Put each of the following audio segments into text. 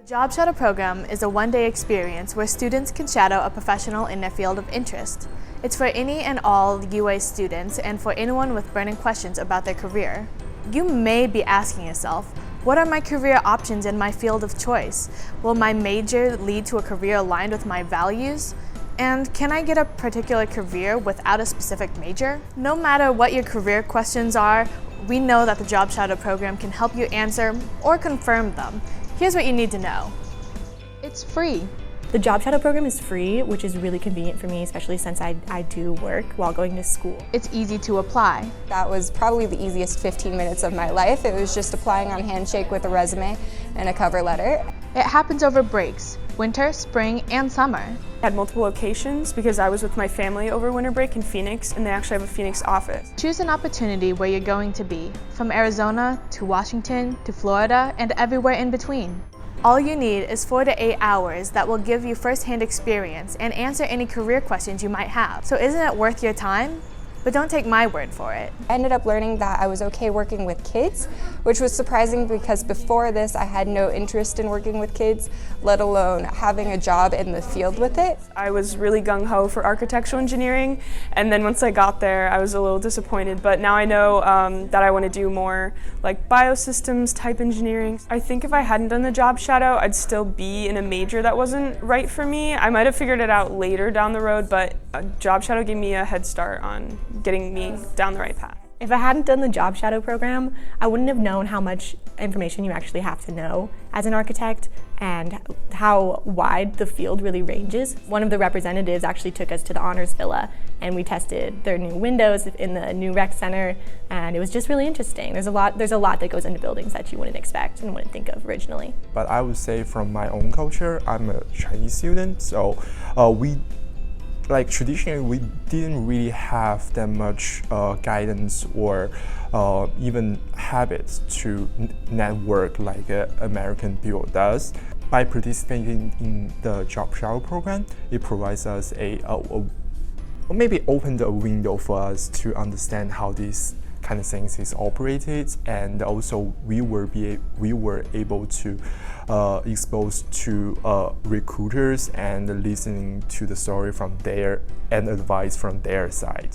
Job Shadow program is a one-day experience where students can shadow a professional in their field of interest. It's for any and all UA students and for anyone with burning questions about their career. You may be asking yourself, what are my career options in my field of choice? Will my major lead to a career aligned with my values? And can I get a particular career without a specific major? No matter what your career questions are, we know that the Job Shadow program can help you answer or confirm them. Here's what you need to know. It's free. The Job Shadow program is free, which is really convenient for me, especially since I do work while going to school. It's easy to apply. That was probably the easiest 15 minutes of my life. It was just applying on Handshake with a resume and a cover letter. It happens over breaks, winter, spring, and summer. I had multiple locations because I was with my family over winter break in Phoenix, and they actually have a Phoenix office. Choose an opportunity where you're going to be, from Arizona to Washington to Florida and everywhere in between. All you need is 4 to 8 hours that will give you first-hand experience and answer any career questions you might have. So isn't it worth your time? But don't take my word for it. I ended up learning that I was okay working with kids, which was surprising because before this I had no interest in working with kids, let alone having a job in the field with it. I was really gung-ho for architectural engineering, and then once I got there I was a little disappointed, but now I know that I want to do more like biosystems type engineering. I think if I hadn't done the Job Shadow, I'd still be in a major that wasn't right for me. I might have figured it out later down the road, but Job Shadow gave me a head start on getting me down the right path. If I hadn't done the Job Shadow program, I wouldn't have known how much information you actually have to know as an architect and how wide the field really ranges. One of the representatives actually took us to the Honors Villa and we tested their new windows in the new rec center, and it was just really interesting. There's a lot that goes into buildings that you wouldn't expect and wouldn't think of originally. But I would say from my own culture, I'm a Chinese student, so traditionally, we didn't really have that much guidance or even habits to network like American people does. By participating in the Job Shadow program, it provides us maybe opened a window for us to understand how these kind of things is operated, and also we were able to expose to recruiters and listening to the story from their and advice from their side.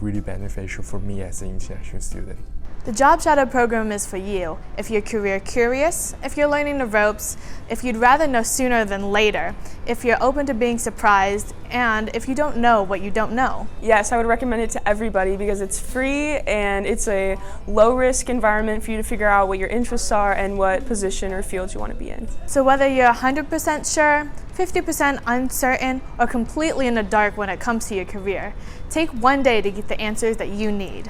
Really beneficial for me as an international student. The Job Shadow program is for you if you're career curious, if you're learning the ropes, if you'd rather know sooner than later, if you're open to being surprised, and if you don't know what you don't know. Yes, I would recommend it to everybody because it's free and it's a low-risk environment for you to figure out what your interests are and what position or field you want to be in. So whether you're 100% sure, 50% uncertain, or completely in the dark when it comes to your career, take one day to get the answers that you need.